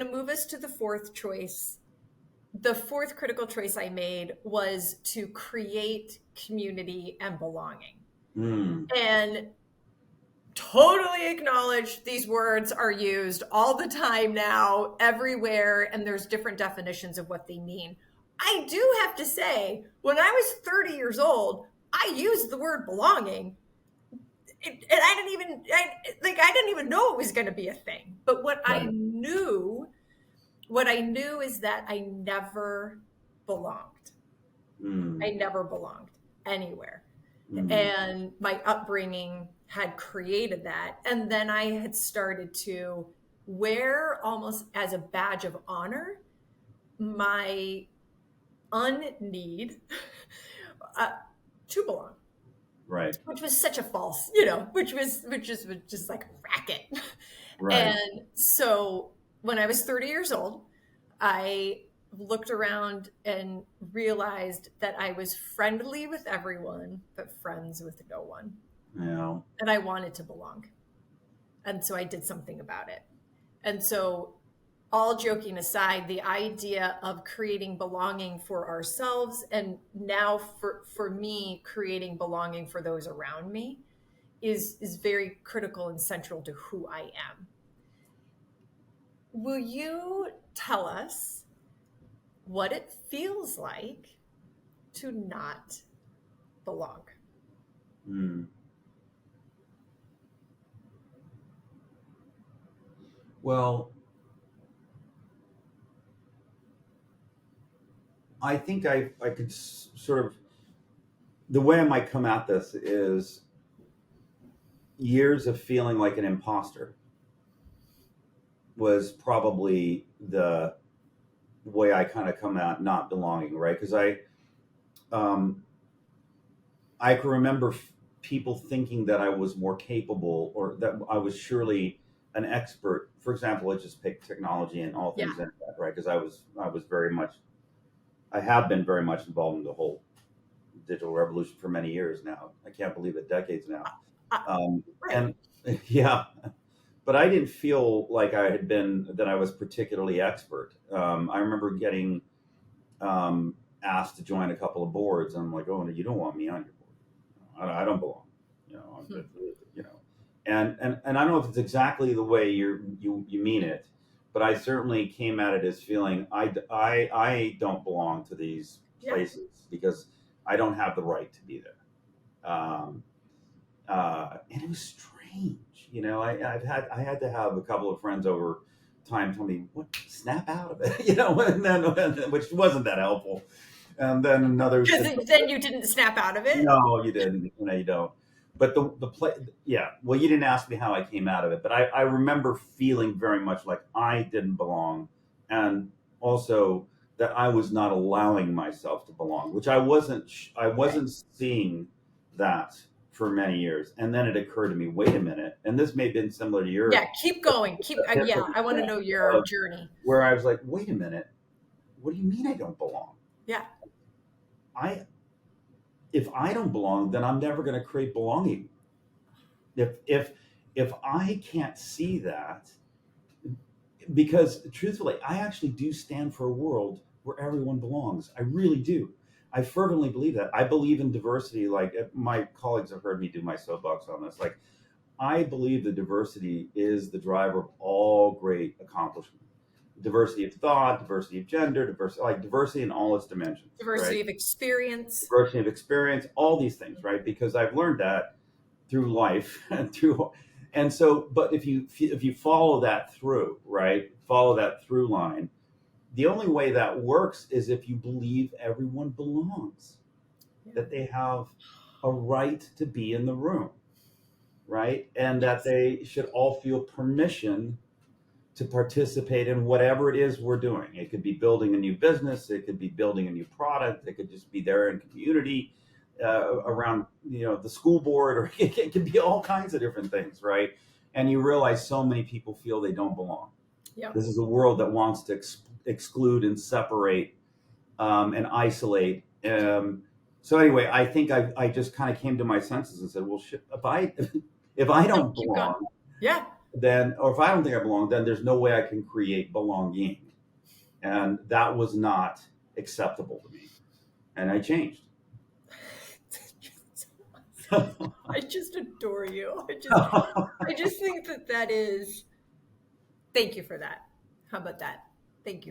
to move us to the fourth choice. The fourth critical choice I made was to create community and belonging. And totally acknowledge these words are used all the time now, everywhere, and there's different definitions of what they mean. I do have to say, when I was 30 years old, I used the word belonging. And I didn't even know it was going to be a thing. But what I knew is that I never belonged. I never belonged anywhere. And my upbringing had created that. And then I had started to wear, almost as a badge of honor, my unneed to belong. Right. Which was such a false, which was just like a racket. Right. And so when I was 30 years old, I looked around and realized that I was friendly with everyone, but friends with no one. Yeah. And I wanted to belong. And so I did something about it. And so, all joking aside, the idea of creating belonging for ourselves, and now for me, creating belonging for those around me is very critical and central to who I am. Will you tell us what it feels like to not belong? Well, I think I could sort of, the way I might come at this is years of feeling like an imposter was probably the way I kind of come at not belonging, right? Because I can remember people thinking that I was more capable, or that I was surely an expert. For example, let's just pick technology and all things in that, right? Because I have been very much involved in the whole digital revolution for many years now. I can't believe it, decades now. And yeah, but I didn't feel like that I was particularly expert. I remember getting asked to join a couple of boards, and I'm like, oh, you don't want me on your board. I don't belong, and I don't know if it's exactly the way you mean it, but I certainly came at it as feeling I don't belong to these places because I don't have the right to be there. And it was strange, I had to have a couple of friends over time tell me, what, snap out of it, and then, which wasn't that helpful. And then another. Then you didn't snap out of it? No, you didn't. You don't. But the play, well, you didn't ask me how I came out of it, but I remember feeling very much like I didn't belong, and also that I was not allowing myself to belong, which I wasn't seeing that for many years. And then it occurred to me, wait a minute, and this may have been similar to your. Yeah, keep going. I want to know your journey. Where I was like, wait a minute, what do you mean I don't belong? Yeah. If I don't belong, then I'm never going to create belonging. If I can't see that, because truthfully, I actually do stand for a world where everyone belongs. I really do. I fervently believe that. I believe in diversity. Like, my colleagues have heard me do my soapbox on this. Like, I believe that diversity is the driver of all great accomplishment. Diversity of thought, diversity of gender, diversity in all its dimensions. Diversity of experience. Diversity of experience, all these things, right? Because I've learned that through life and so, but if you follow that through, right? Follow that through line, the only way that works is if you believe everyone belongs, that they have a right to be in the room, right? And that they should all feel permission to participate in whatever it is we're doing. It could be building a new business. It could be building a new product. It could just be there in community, around, the school board, or it could be all kinds of different things, right? And you realize so many people feel they don't belong. Yeah. This is a world that wants to exclude and separate and isolate. So anyway, I think I just kind of came to my senses and said, well, shit, if I don't belong, then, or if I don't think I belong, then there's no way I can create belonging. And that was not acceptable to me. And I changed. I just adore you. I just think that is, thank you for that. How about that? Thank you for